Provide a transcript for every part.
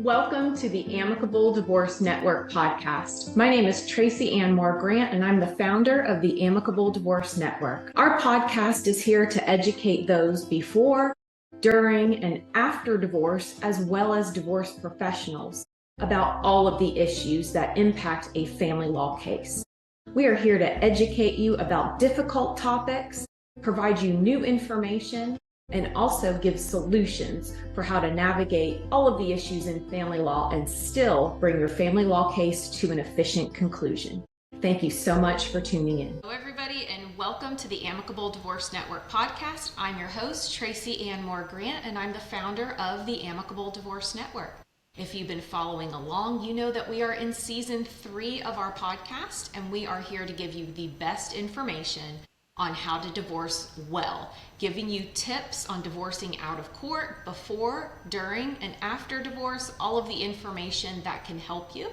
Welcome to the Amicable Divorce Network podcast. My name is Tracy Ann Moore-Grant, and I'm the founder of the Amicable Divorce Network. Our podcast is here to educate those before, during, and after divorce, as well as divorce professionals, about all of the issues that impact a family law case. We are here to educate you about difficult topics, provide you new information, and also give solutions for how to navigate all of the issues in family law and still bring your family law case to an efficient conclusion. Thank you so much for tuning in. Hello, everybody, and welcome to the Amicable Divorce Network podcast. I'm your host, Tracy Ann Moore-Grant, and I'm the founder of the Amicable Divorce Network. If you've been following along, you know that we are in season 3 of our podcast, and we are here to give you the best information on how to divorce well, giving you tips on divorcing out of court, before, during, and after divorce, all of the information that can help you.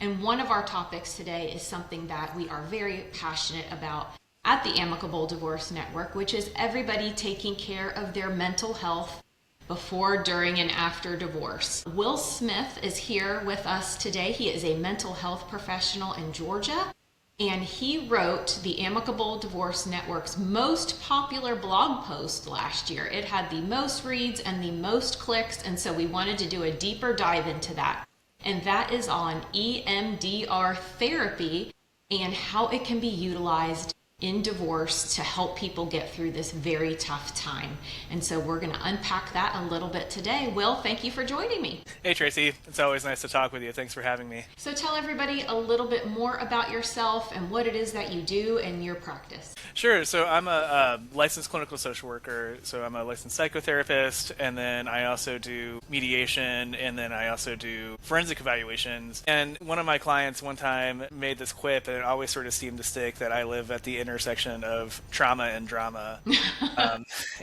And one of our topics today is something that we are very passionate about at the Amicable Divorce Network, which is everybody taking care of their mental health before, during, and after divorce. Will Smith is here with us today. He is a mental health professional in Georgia. And he wrote the Amicable Divorce Network's most popular blog post last year. It had the most reads and the most clicks, and so we wanted to do a deeper dive into that. And that is on EMDR therapy and how it can be utilized in divorce to help people get through this very tough time. And so we're going to unpack that a little bit today. Will, thank you for joining me. Hey Tracy, it's always nice to talk with you. Thanks for having me. So tell everybody a little bit more about yourself and what it is that you do in your practice. Sure. So I'm a licensed clinical social worker. So I'm a licensed psychotherapist, and then I also do mediation, and then I also do forensic evaluations. And one of my clients one time made this quip, and it always sort of seemed to stick, that I live at the intersection of trauma and drama.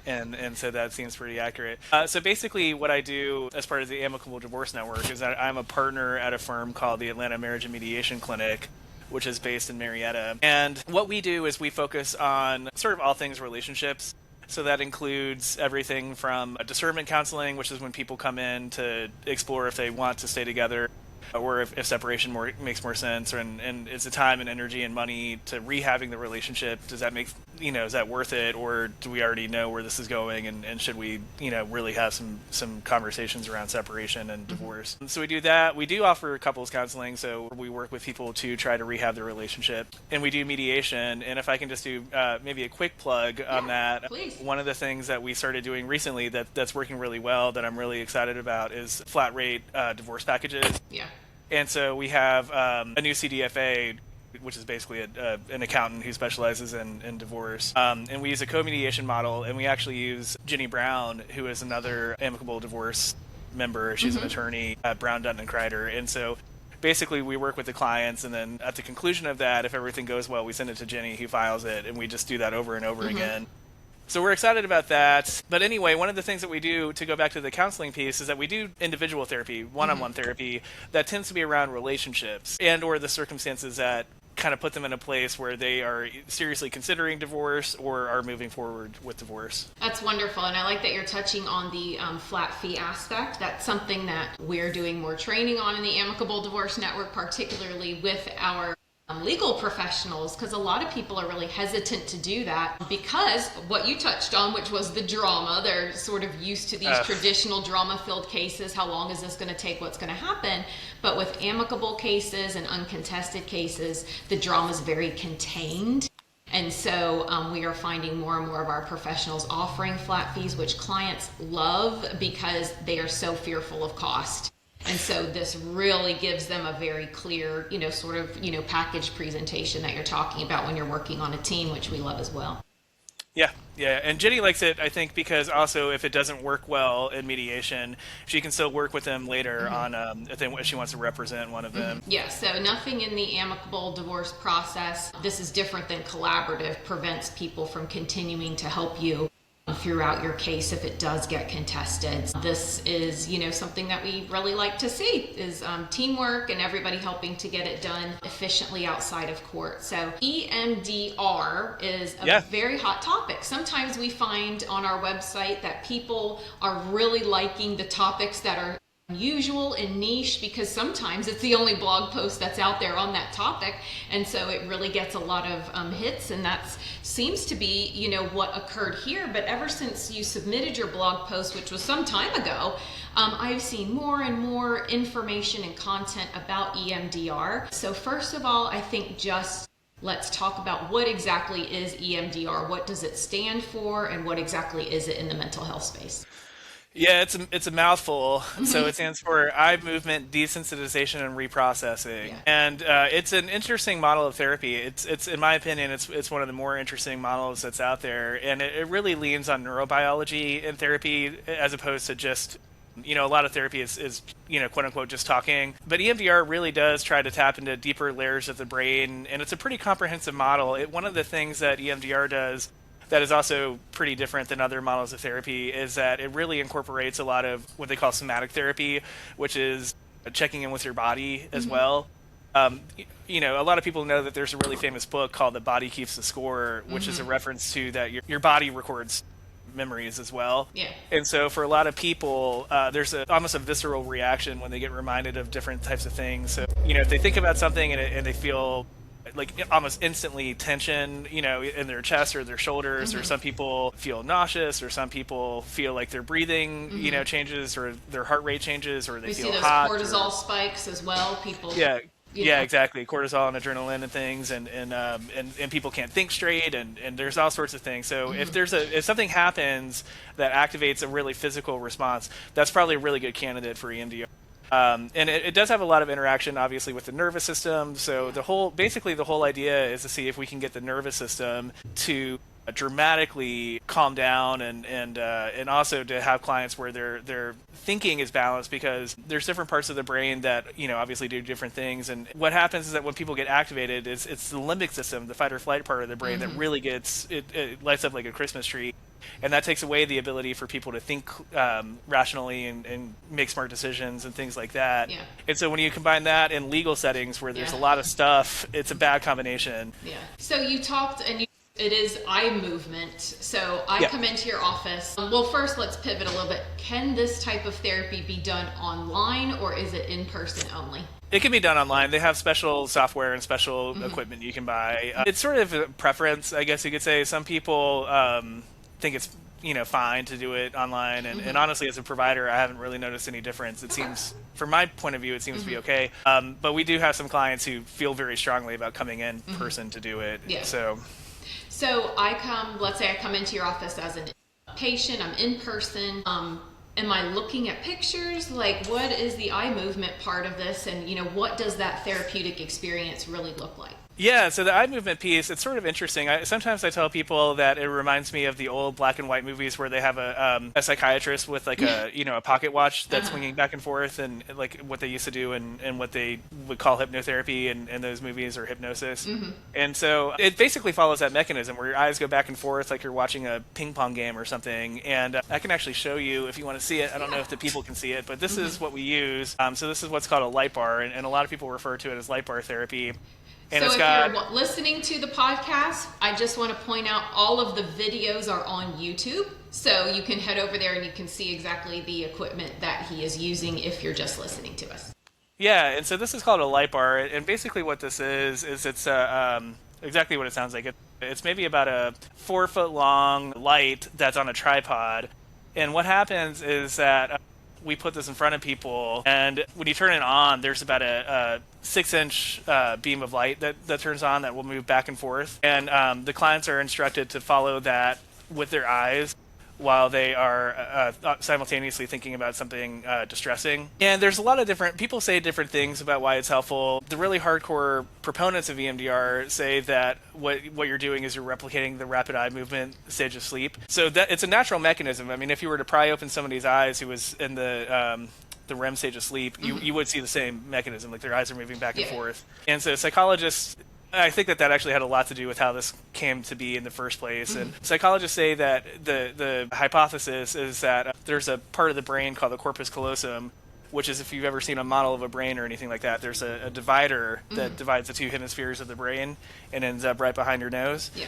And so that seems pretty accurate. So basically what I do as part of the Amicable Divorce Network is that I'm a partner at a firm called the Atlanta Marriage and Mediation Clinic, which is based in Marietta. And what we do is we focus on sort of all things relationships. So that includes everything from discernment counseling, which is when people come in to explore if they want to stay together, or if separation makes more sense, and it's the time and energy and money to rehabbing the relationship. Does that is that worth it, or do we already know where this is going, and should we, really have some conversations around separation and divorce? And so we do that. We do offer couples counseling, so we work with people to try to rehab their relationship, and we do mediation. And if I can just do maybe a quick plug on that, please. One of the things that we started doing recently that's working really well, that I'm really excited about, is flat rate divorce packages. Yeah. And so we have a new CDFA, which is basically an accountant who specializes in divorce. And we use a co-mediation model, and we actually use Jenny Brown, who is another Amicable Divorce member. She's an attorney at Brown, Dutton & Kreider. And so basically we work with the clients, and then at the conclusion of that, if everything goes well, we send it to Jenny, who files it, and we just do that over and over again. So we're excited about that. But anyway, one of the things that we do, to go back to the counseling piece, is that we do individual therapy, one-on-one therapy, that tends to be around relationships and or the circumstances that kind of put them in a place where they are seriously considering divorce or are moving forward with divorce. That's wonderful. And I like that you're touching on the flat fee aspect. That's something that we're doing more training on in the Amicable Divorce Network, particularly with our legal professionals, because a lot of people are really hesitant to do that because what you touched on, which was the drama. They're sort of used to these traditional drama-filled cases. How long is this going to take? What's going to happen? But with amicable cases and uncontested cases, the drama is very contained. And so we are finding more and more of our professionals offering flat fees, which clients love because they are so fearful of cost. And so this really gives them a very clear, package presentation that you're talking about when you're working on a team, which we love as well. Yeah. And Jenny likes it, I think, because also if it doesn't work well in mediation, she can still work with them later on if she wants to represent one of them. Yeah, so nothing in the amicable divorce process, this is different than collaborative, prevents people from continuing to help you throughout your case if it does get contested. This is, something that we really like to see is teamwork and everybody helping to get it done efficiently outside of court. So EMDR is a very hot topic. Sometimes we find on our website that people are really liking the topics that are unusual and niche because sometimes it's the only blog post that's out there on that topic, and so it really gets a lot of hits, and that seems to be, you know, what occurred here. But ever since you submitted your blog post, which was some time ago, I've seen more and more information and content about EMDR. So first of all, I think just let's talk about what exactly is EMDR, what does it stand for, and what exactly is it in the mental health space? Yeah, it's a mouthful. So it stands for eye movement desensitization and reprocessing, Yeah. and it's an interesting model of therapy. It's in my opinion, it's one of the more interesting models that's out there, and it really leans on neurobiology in therapy as opposed to just, you know, a lot of therapy is, you know, quote unquote, just talking. But EMDR really does try to tap into deeper layers of the brain, and it's a pretty comprehensive model. One of the things that EMDR does that is also pretty different than other models of therapy is that it really incorporates a lot of what they call somatic therapy, which is checking in with your body as well. You know, a lot of people know that there's a really famous book called The Body Keeps the Score, which is a reference to that your body records memories as well. Yeah. And so for a lot of people, there's almost a visceral reaction when they get reminded of different types of things. So, you know, if they think about something and they feel like almost instantly tension, you know, in their chest or their shoulders, or some people feel nauseous, or some people feel like their breathing, you know, changes, or their heart rate changes, or they We feel see those hot. cortisol spikes as well. People. Yeah. You Yeah, know. exactly. Cortisol and adrenaline and things, and people can't think straight, and there's all sorts of things. So if something happens that activates a really physical response, that's probably a really good candidate for EMDR. And it does have a lot of interaction, obviously, with the nervous system. So the whole idea is to see if we can get the nervous system to dramatically calm down, and also to have clients where their thinking is balanced, because there's different parts of the brain that, you know, obviously do different things. And what happens is that when people get activated, it's the limbic system, the fight or flight part of the brain, that really gets it lights up like a Christmas tree. And that takes away the ability for people to think rationally and make smart decisions and things like that. Yeah. And so when you combine that in legal settings where there's a lot of stuff, it's a bad combination. Yeah. So you talked, and it is eye movement. So I come into your office. Well, first let's pivot a little bit. Can this type of therapy be done online, or is it in person only? It can be done online. They have special software and special equipment you can buy. It's sort of a preference, I guess you could say. Some people think it's, you know, fine to do it online, and honestly, as a provider, I haven't really noticed any difference. It seems, from my point of view, it seems to be okay. But we do have some clients who feel very strongly about coming in person to do it. Yeah. So let's say I come into your office as a patient, I'm in person. Am I looking at pictures? Like, what is the eye movement part of this? And, you know, what does that therapeutic experience really look like? Yeah, so the eye movement piece, it's sort of interesting. Sometimes I tell people that it reminds me of the old black and white movies where they have a psychiatrist with like a pocket watch that's swinging back and forth, and like what they used to do and what they would call hypnotherapy in those movies, or hypnosis. And so it basically follows that mechanism where your eyes go back and forth like you're watching a ping pong game or something. And I can actually show you if you want to see it. I don't know if the people can see it, but this is what we use. So this is what's called a light bar, and a lot of people refer to it as light bar therapy. And so if you're listening to the podcast, I just want to point out all of the videos are on YouTube. So you can head over there and you can see exactly the equipment that he is using if you're just listening to us. Yeah, and so this is called a light bar. And basically what this is it's exactly what it sounds like. It's maybe about a 4-foot long light that's on a tripod. And what happens is that we put this in front of people, and when you turn it on, there's about a 6-inch beam of light that turns on that will move back and forth. And the clients are instructed to follow that with their eyes while they are simultaneously thinking about something distressing. And there's a lot of people say different things about why it's helpful. The really hardcore proponents of EMDR say that what you're doing is you're replicating the rapid eye movement stage of sleep. So that it's a natural mechanism. I mean, if you were to pry open somebody's eyes who was in the REM stage of sleep, you would see the same mechanism, like their eyes are moving back and forth. And so psychologists, I think that actually had a lot to do with how this came to be in the first place. And psychologists say that the hypothesis is that there's a part of the brain called the corpus callosum, which is, if you've ever seen a model of a brain or anything like that, there's a divider that divides the two hemispheres of the brain and ends up right behind your nose. Yeah.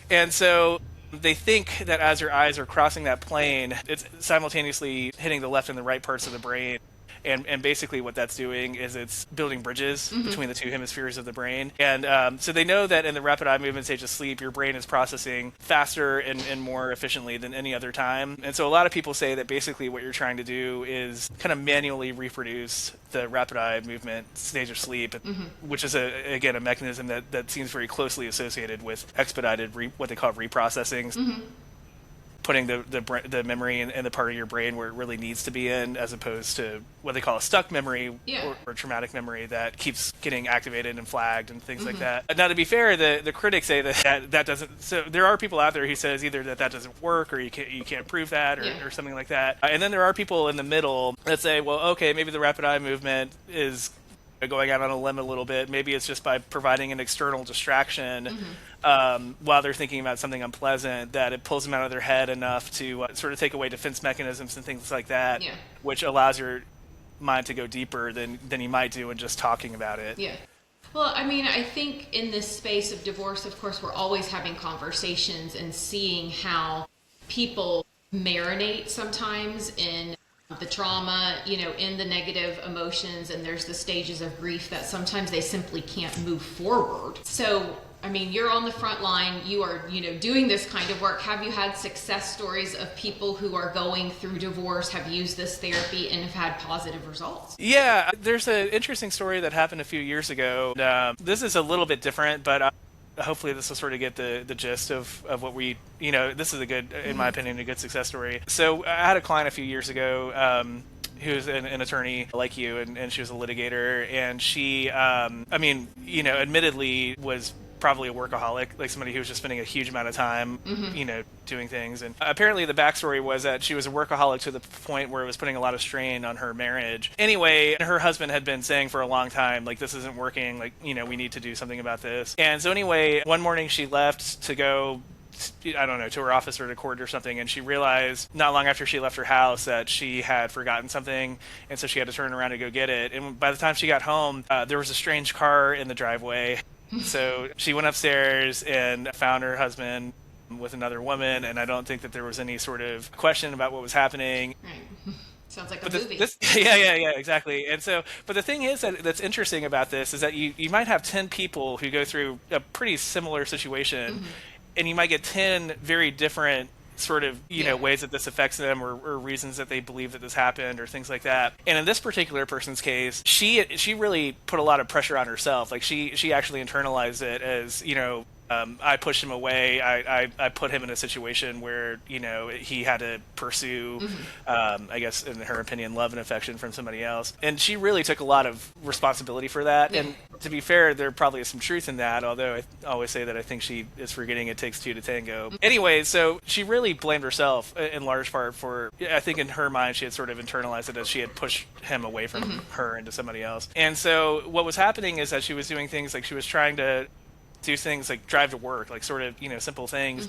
And so they think that as your eyes are crossing that plane, it's simultaneously hitting the left and the right parts of the brain. And basically what that's doing is it's building bridges between the two hemispheres of the brain. And so they know that in the rapid eye movement stage of sleep, your brain is processing faster and more efficiently than any other time. And so a lot of people say that basically what you're trying to do is kind of manually reproduce the rapid eye movement stage of sleep, which is, again, a mechanism that seems very closely associated with expedited what they call reprocessing. Putting the memory in the part of your brain where it really needs to be in, as opposed to what they call a stuck memory or traumatic memory that keeps getting activated and flagged and things like that. Now, to be fair, the critics say that doesn't. So there are people out there who says either that doesn't work or you can't prove that or something like that. And then there are people in the middle that say, well, okay, maybe the rapid eye movement is going out on a limb a little bit. Maybe it's just by providing an external distraction while they're thinking about something unpleasant, that it pulls them out of their head enough to sort of take away defense mechanisms and things like that, which allows your mind to go deeper than you might do in just talking about it. Yeah. Well, I mean, I think in this space of divorce, of course, we're always having conversations and seeing how people marinate sometimes in the trauma, in the negative emotions, and there's the stages of grief that sometimes they simply can't move forward. So, I mean, you're on the front line, you are, doing this kind of work. Have you had success stories of people who are going through divorce, have used this therapy, and have had positive results? Yeah, there's an interesting story that happened a few years ago. This is a little bit different, but hopefully this will sort of get the gist of what we, this is a good, in my opinion, a good success story. So I had a client a few years ago who's an attorney like you, and she was a litigator, and she, admittedly was probably a workaholic, like somebody who was just spending a huge amount of time, doing things. And apparently the backstory was that she was a workaholic to the point where it was putting a lot of strain on her marriage. Anyway, her husband had been saying for a long time, like, this isn't working, like, we need to do something about this. And so anyway, one morning she left to go, I don't know, to her office or to court or something, and she realized not long after she left her house that she had forgotten something, and so she had to turn around to go get it. And by the time she got home, there was a strange car in the driveway. So she went upstairs and found her husband with another woman, and I don't think that there was any sort of question about what was happening. Right. Sounds like a movie. Yeah, exactly. And so, but the thing is that's interesting about this is that you might have 10 people who go through a pretty similar situation, and you might get 10 very different sort of, ways that this affects them or reasons that they believe that this happened or things like that. And in this particular person's case, she really put a lot of pressure on herself. Like she actually internalized it as, I pushed him away. I put him in a situation where, he had to pursue, I guess, in her opinion, love and affection from somebody else. And she really took a lot of responsibility for that. And to be fair, there probably is some truth in that, although I always say that I think she is forgetting it takes two to tango. Anyway, so she really blamed herself in large part for, I think in her mind, she had sort of internalized it as she had pushed him away from her into somebody else. And so what was happening is that she was doing things like she was trying to do things like drive to work, like sort of, simple things,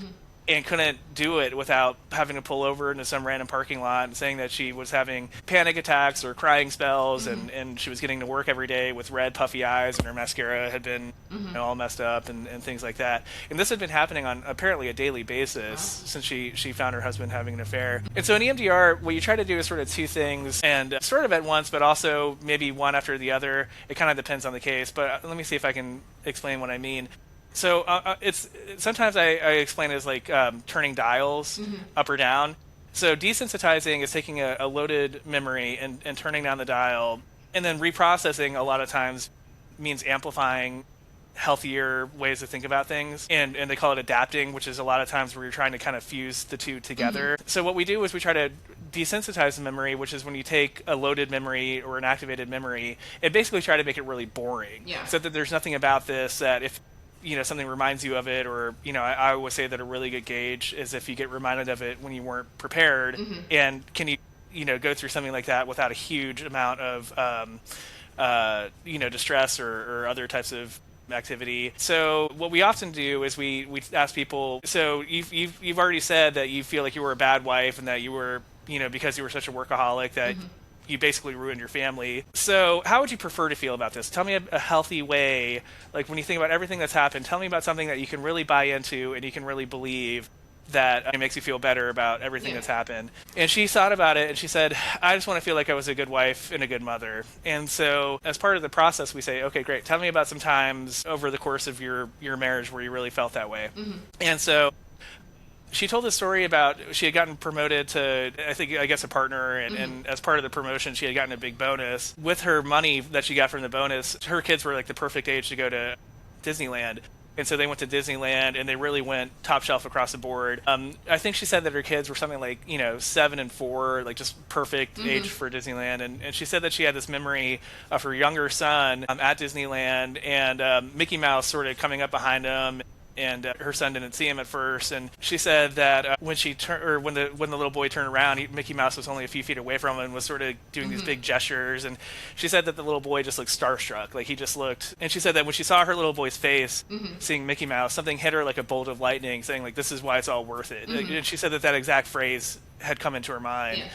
and couldn't do it without having to pull over into some random parking lot and saying that she was having panic attacks or crying spells, and she was getting to work every day with red puffy eyes, and her mascara had been all messed up and things like that. And this had been happening on apparently a daily basis since she found her husband having an affair. And so in EMDR, what you try to do is sort of two things, and sort of at once, but also maybe one after the other. It kind of depends on the case, but let me see if I can explain what I mean. So it's sometimes I explain it as like turning dials up or down. So desensitizing is taking a loaded memory and turning down the dial, and then reprocessing a lot of times means amplifying healthier ways to think about things, and they call it adapting, which is a lot of times where you're trying to kind of fuse the two together. So what we do is we try to desensitize the memory, which is when you take a loaded memory or an activated memory and basically try to make it really boring, so that there's nothing about this that if something reminds you of it, or I always say that a really good gauge is if you get reminded of it when you weren't prepared, and can you go through something like that without a huge amount of distress or other types of activity. So what we often do is we ask people, so you've already said that you feel like you were a bad wife and that you were because you were such a workaholic that you basically ruined your family. So how would you prefer to feel about this? Tell me a healthy way, like when you think about everything that's happened, tell me about something that you can really buy into and you can really believe that makes you feel better about everything that's happened. And she thought about it and she said, I just want to feel like I was a good wife and a good mother. And so as part of the process, we say, okay, great. Tell me about some times over the course of your marriage where you really felt that way. And so she told a story about she had gotten promoted to, I guess, a partner. And as part of the promotion, she had gotten a big bonus. With her money that she got from the bonus, her kids were like the perfect age to go to Disneyland. And so they went to Disneyland, and they really went top shelf across the board. I think she said that her kids were something like, 7 and 4, like just perfect age for Disneyland. And she said that she had this memory of her younger son at Disneyland, and Mickey Mouse sort of coming up behind him. And her son didn't see him at first, and she said that when the little boy turned around, Mickey Mouse was only a few feet away from him and was sort of doing these big gestures. And she said that the little boy just looked starstruck, like he just looked. And she said that when she saw her little boy's face, seeing Mickey Mouse, something hit her like a bolt of lightning, saying like, "This is why it's all worth it." And she said that exact phrase had come into her mind. Yeah.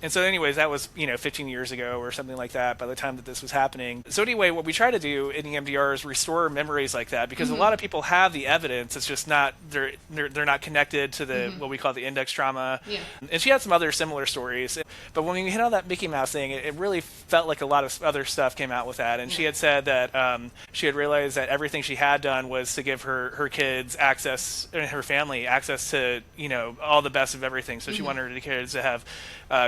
And so anyways, that was, 15 years ago or something like that by the time that this was happening. So anyway, what we try to do in EMDR is restore memories like that, because a lot of people have the evidence. It's just not, they're not connected to the, what we call the index trauma. Yeah. And she had some other similar stories. But when we hit on that Mickey Mouse thing, it really felt like a lot of other stuff came out with that. And she had said that she had realized that everything she had done was to give her kids access, and her family access to, all the best of everything. So she wanted her kids to have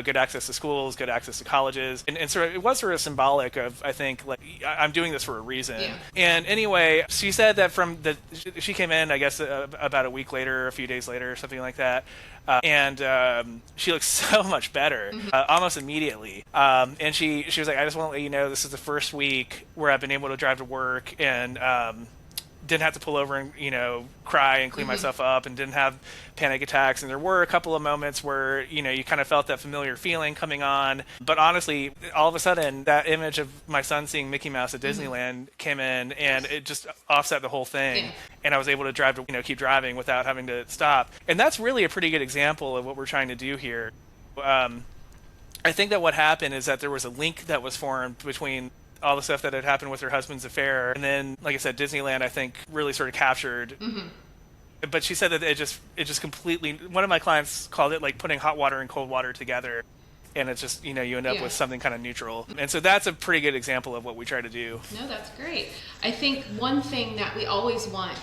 good access to schools, good access to colleges. And so it was sort of symbolic of, I think, like, I'm doing this for a reason. Yeah. And anyway, she said that she came in, I guess, about a week later, a few days later, something like that. And she looks so much better, almost immediately. And she was like, I just want to let you know, this is the first week where I've been able to drive to work and didn't have to pull over and, cry and clean myself up, and didn't have panic attacks. And there were a couple of moments where, you kind of felt that familiar feeling coming on. But honestly, all of a sudden, that image of my son seeing Mickey Mouse at Disneyland came in, and it just offset the whole thing. Yeah. And I was able to drive to, keep driving without having to stop. And that's really a pretty good example of what we're trying to do here. I think that what happened is that there was a link that was formed between all the stuff that had happened with her husband's affair, and then, like I said, Disneyland, I think, really sort of captured. But she said that it just completely. One of my clients called it like putting hot water and cold water together, and it's just, you end up with something kind of neutral. And so that's a pretty good example of what we try to do. No, that's great. I think one thing that we always want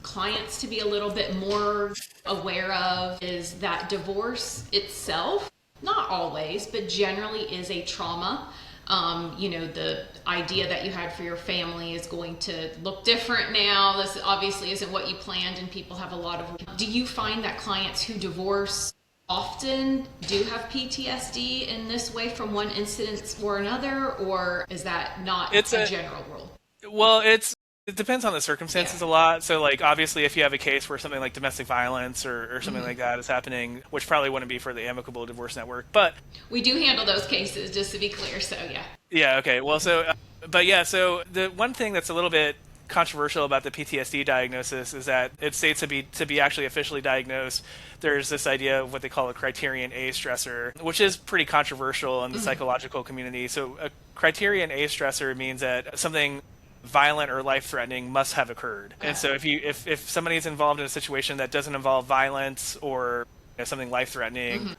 clients to be a little bit more aware of is that divorce itself, not always, but generally is a trauma. The idea that you had for your family is going to look different now. This obviously isn't what you planned, and people have a lot of. Do you find that clients who divorce often do have PTSD in this way from one incident or another, or is that not a general rule? Well, it depends on the circumstances a lot. So, like, obviously, if you have a case where something like domestic violence or something like that is happening, which probably wouldn't be for the Amicable Divorce Network, but we do handle those cases, just to be clear. So, yeah. Yeah. Okay. Well, so the one thing that's a little bit controversial about the PTSD diagnosis is that it states to be actually officially diagnosed, there's this idea of what they call a criterion A stressor, which is pretty controversial in the psychological community. So, a criterion A stressor means that something violent or life-threatening must have occurred. And so if somebody is involved in a situation that doesn't involve violence or something life-threatening,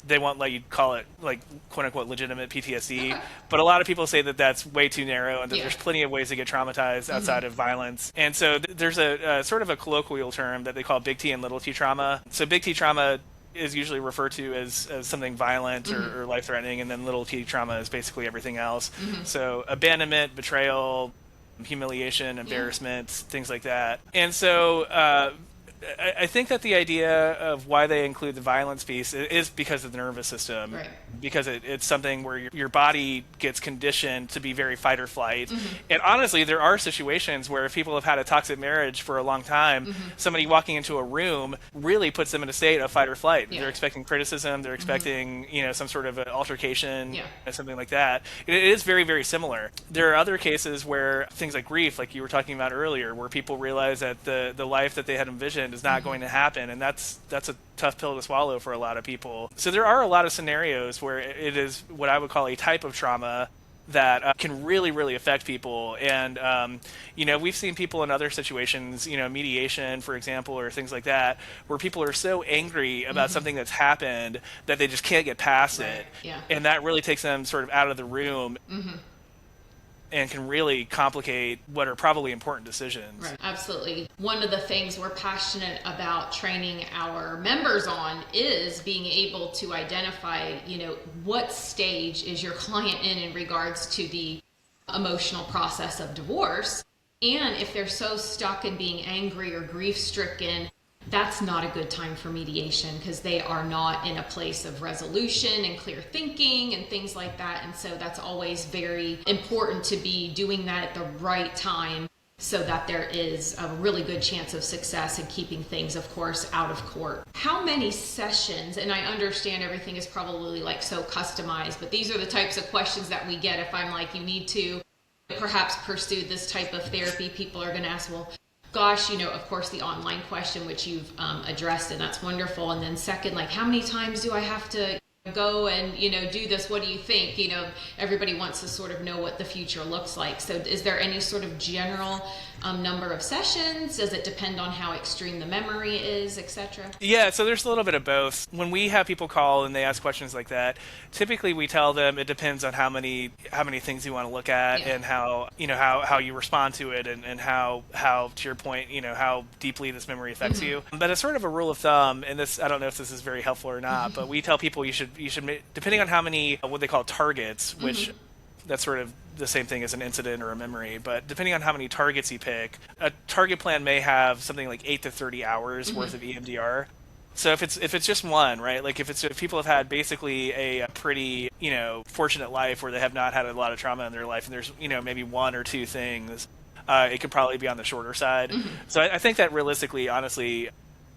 they won't let you call it, like, quote-unquote legitimate PTSD. Okay. But a lot of people say that that's way too narrow, and that there's plenty of ways to get traumatized outside of violence. And so there's a sort of a colloquial term that they call big T and little t trauma. So big T trauma is usually referred to as something violent or life-threatening, and then little t trauma is basically everything else. So abandonment, betrayal, humiliation, embarrassment, things like that. And so I think that the idea of why they include the violence piece is because of the nervous system, right? Because it's something where your body gets conditioned to be very fight or flight. And honestly, there are situations where if people have had a toxic marriage for a long time, somebody walking into a room really puts them in a state of fight or flight. They're expecting criticism, they're expecting some sort of an altercation, something like that. It is very, very similar. There are other cases where things like grief, like you were talking about earlier, where people realize that the life that they had envisioned is not going to happen, and that's a tough pill to swallow for a lot of people. So there are a lot of scenarios where it is what I would call a type of trauma that can really, really affect people. And, we've seen people in other situations, mediation, for example, or things like that, where people are so angry about something that's happened that they just can't get past it. Yeah. And that really takes them sort of out of the room. And can really complicate what are probably important decisions. Right. Absolutely. One of the things we're passionate about training our members on is being able to identify, what stage is your client in regards to the emotional process of divorce. And if they're so stuck in being angry or grief-stricken, that's not a good time for mediation, because they are not in a place of resolution and clear thinking and things like that. And so that's always very important to be doing that at the right time, so that there is a really good chance of success in keeping things, of course, out of court. How many sessions, and I understand everything is probably like so customized, but these are the types of questions that we get. If I'm like, you need to perhaps pursue this type of therapy, people are going to ask, well, gosh, of course, the online question, which you've addressed, and that's wonderful. And then second, like, how many times do I have to go and, do this? What do you think? Everybody wants to sort of know what the future looks like. So is there any sort of general number of sessions? Does it depend on how extreme the memory is, etc.? Yeah, so there's a little bit of both. When we have people call and they ask questions like that, typically we tell them it depends on how many things you want to look at, and how you respond to it, and how to your point, how deeply this memory affects you. But it's sort of a rule of thumb, and this, I don't know if this is very helpful or not, but we tell people you should depending on how many what they call targets, which that's sort of the same thing as an incident or a memory, but depending on how many targets you pick, a target plan may have something like 8 to 30 hours worth of EMDR. So if it's just one, right? Like if people have had basically a pretty, fortunate life where they have not had a lot of trauma in their life, and there's, maybe one or two things, it could probably be on the shorter side. So I think that realistically, honestly,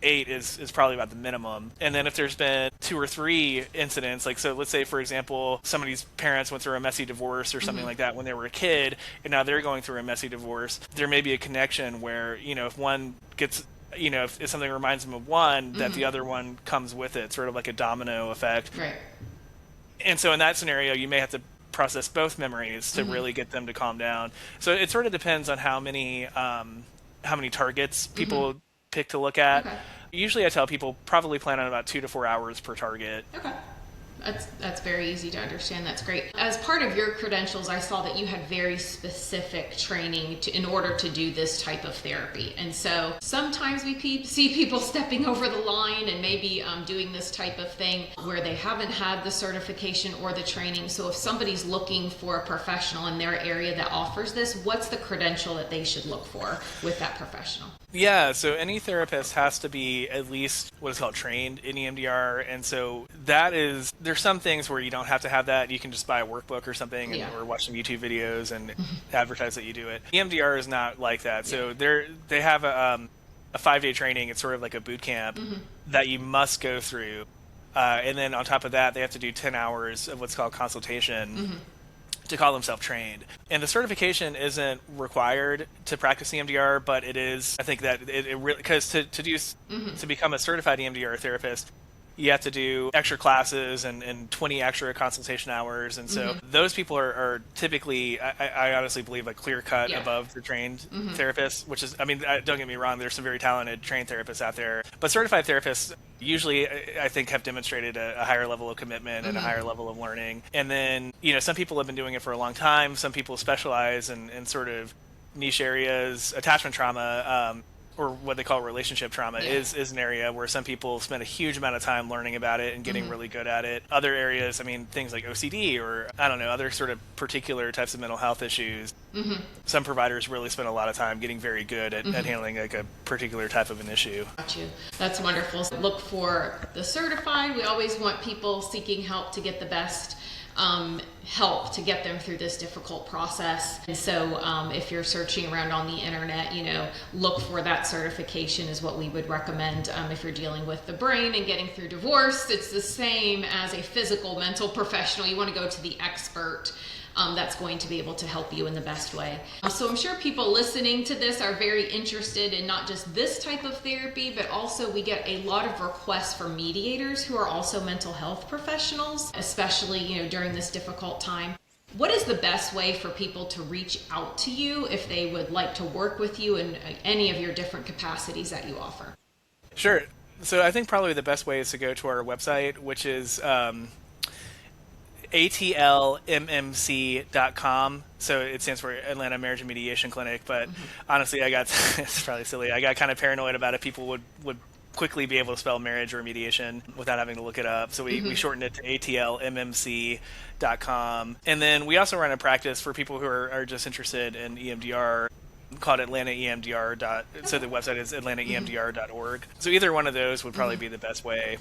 8 is probably about the minimum. And then if there's been 2 or 3 incidents, like, so let's say, for example, somebody's parents went through a messy divorce or something like that when they were a kid, and now they're going through a messy divorce, there may be a connection where, if one gets, if something reminds them of one, that the other one comes with it, sort of like a domino effect. Right. And so in that scenario, you may have to process both memories to really get them to calm down. So it sort of depends on how many targets people pick to look at. Okay. Usually I tell people probably plan on about 2 to 4 hours per target. Okay. That's very easy to understand. That's great. As part of your credentials, I saw that you had very specific training in order to do this type of therapy. And so sometimes we see people stepping over the line and maybe doing this type of thing where they haven't had the certification or the training. So if somebody's looking for a professional in their area that offers this, what's the credential that they should look for with that professional? Yeah, so any therapist has to be at least what is called trained in EMDR, and so there's some things where you don't have to have that. You can just buy a workbook or something, or watch some YouTube videos and advertise that you do it. EMDR is not like that. So they have a 5-day training. It's sort of like a boot camp that you must go through, and then on top of that, they have to do 10 hours of what's called consultation. To call themselves trained. And the certification isn't required to practice EMDR, but it is, I think that it really, because to become a certified EMDR therapist, you have to do extra classes and 20 extra consultation hours. And so those people are typically, I honestly believe, a clear cut above the trained therapists, which is, don't get me wrong, there's some very talented trained therapists out there. But certified therapists usually, I think, have demonstrated a higher level of commitment and a higher level of learning. And then, some people have been doing it for a long time. Some people specialize in sort of niche areas. Attachment trauma, or what they call relationship trauma, is an area where some people spend a huge amount of time learning about it and getting really good at it. Other areas, things like OCD or, other sort of particular types of mental health issues. Some providers really spend a lot of time getting very good at handling like a particular type of an issue. Got you. That's wonderful. So look for the certified. We always want people seeking help to get the best help to get them through this difficult process. And so if you're searching around on the internet, look for that certification is what we would recommend. If you're dealing with the brain and getting through divorce, it's the same as a physical mental professional. You want to go to the expert that's going to be able to help you in the best way. So I'm sure people listening to this are very interested in not just this type of therapy, but also we get a lot of requests for mediators who are also mental health professionals, especially, during this difficult time. What is the best way for people to reach out to you if they would like to work with you in any of your different capacities that you offer? Sure. So I think probably the best way is to go to our website, which is atlmmc.com. So it stands for Atlanta Marriage and Mediation Clinic. But honestly, it's probably silly. I got kind of paranoid about it. People would quickly be able to spell marriage or mediation without having to look it up. So we shortened it to atlmmc.com. And then we also run a practice for people who are just interested in EMDR called Atlanta EMDR. So the website is atlantaemdr.org. So either one of those would probably be the best way.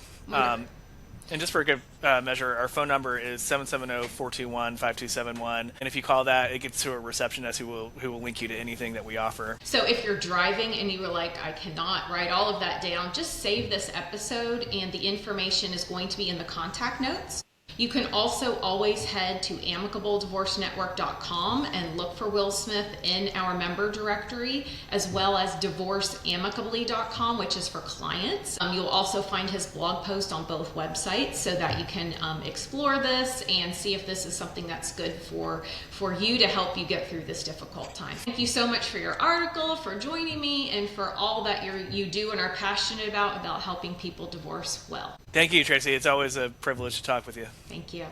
And just for a good measure, our phone number is 770-421-5271. And if you call that, it gets to a receptionist who will link you to anything that we offer. So if you're driving and you were like, I cannot write all of that down, just save this episode and the information is going to be in the contact notes. You can also always head to amicableddivorcenetwork.com and look for Will Smith in our member directory, as well as divorceamicably.com, which is for clients. You'll also find his blog post on both websites so that you can explore this and see if this is something that's good for you to help you get through this difficult time. Thank you so much for your article, for joining me, and for all that you do and are passionate about helping people divorce well. Thank you, Tracy. It's always a privilege to talk with you. Thank you.